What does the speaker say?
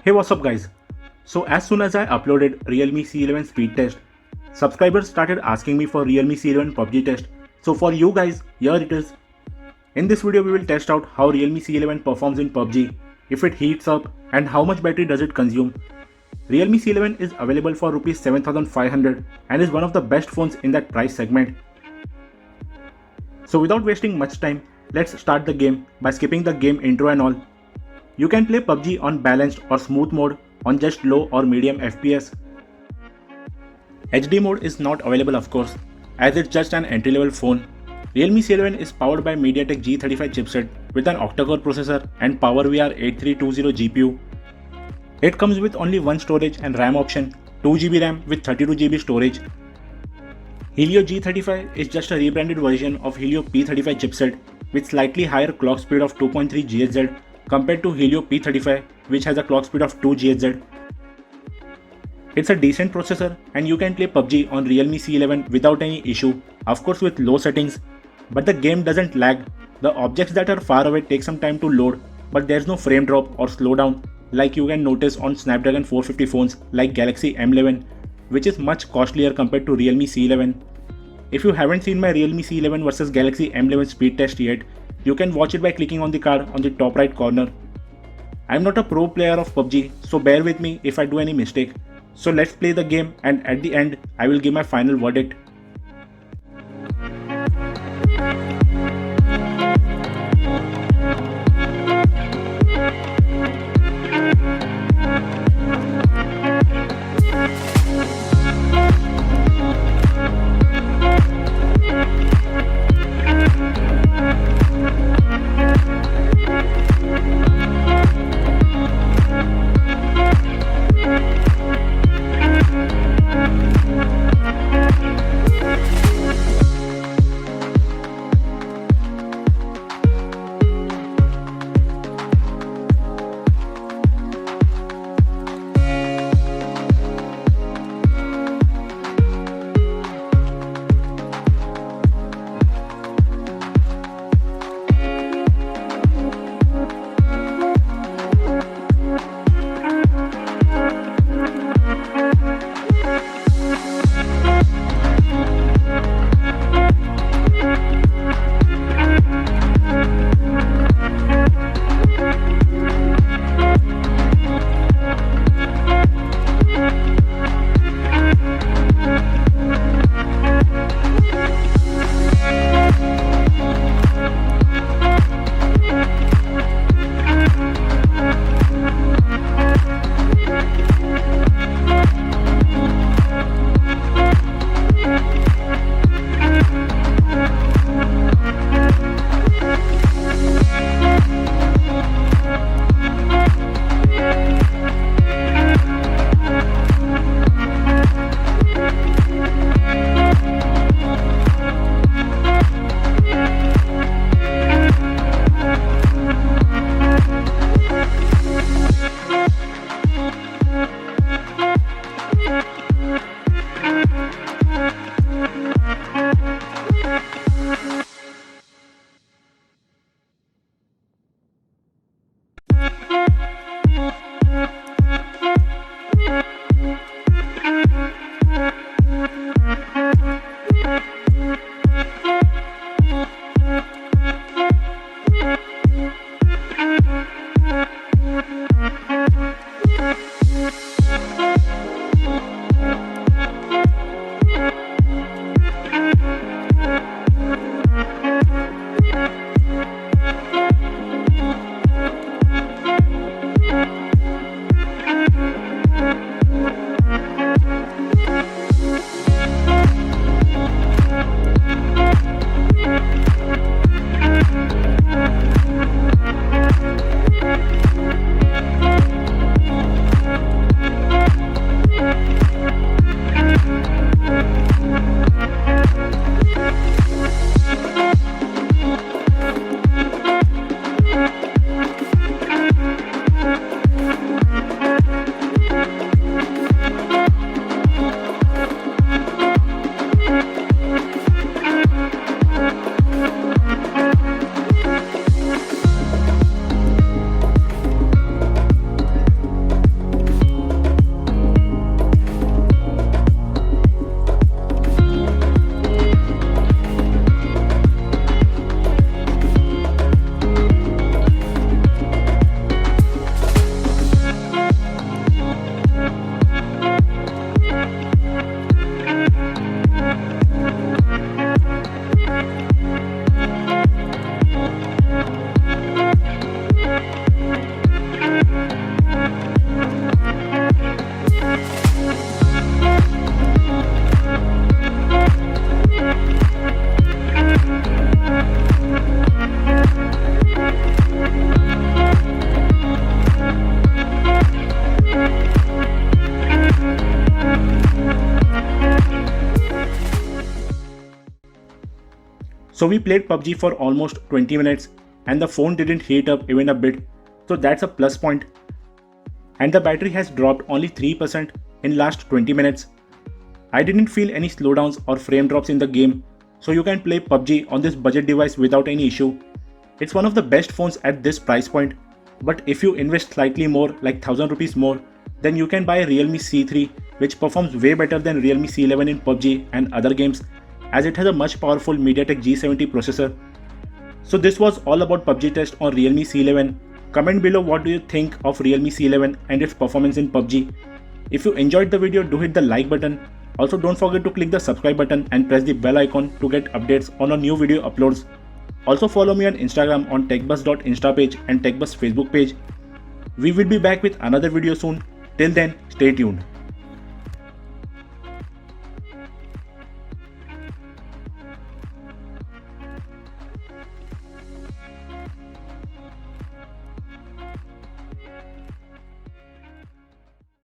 Hey, what's up guys? So as soon as I uploaded Realme C11 speed test, subscribers started asking me for Realme C11 PUBG test. So for you guys, here it is. In this video we will test out how Realme C11 performs in PUBG, if it heats up and how much battery does it consume. Realme C11 is available for Rs 7500 and is one of the best phones in that price segment. So without wasting much time, let's start the game by skipping the game intro and all. You can play PUBG on balanced or smooth mode on just low or medium FPS. HD mode is not available of course, as it's just an entry level phone. Realme C11 is powered by MediaTek G35 chipset with an octa-core processor and PowerVR 8320 GPU. It comes with only one storage and RAM option, 2GB RAM with 32GB storage. Helio G35 is just a rebranded version of Helio P35 chipset with slightly higher clock speed of 2.3 GHz compared to Helio P35 which has a clock speed of 2 GHz. It's a decent processor and you can play PUBG on Realme C11 without any issue, of course with low settings, but the game doesn't lag. The objects that are far away take some time to load, but there's no frame drop or slowdown like you can notice on Snapdragon 450 phones like Galaxy M11, which is much costlier compared to Realme C11. If you haven't seen my Realme C11 versus Galaxy M11 speed test yet, you can watch it by clicking on the card on the top right corner. I'm not a pro player of PUBG, so bear with me if I do any mistake. So let's play the game and at the end, I will give my final verdict. So we played PUBG for almost 20 minutes and the phone didn't heat up even a bit, so that's a plus point. And the battery has dropped only 3% in last 20 minutes. I didn't feel any slowdowns or frame drops in the game, so you can play PUBG on this budget device without any issue. It's one of the best phones at this price point, but if you invest slightly more, like 1000 rupees more, then you can buy Realme C3, which performs way better than Realme C11 in PUBG and other games, as it has a much powerful MediaTek G70 processor. So this was all about PUBG test on Realme C11. Comment below what do you think of Realme C11 and its performance in PUBG. If you enjoyed the video, do hit the like button. Also don't forget to click the subscribe button and press the bell icon to get updates on our new video uploads. Also follow me on Instagram on techbuzz.insta page and techbuzz Facebook page. We will be back with another video soon. Till then, stay tuned.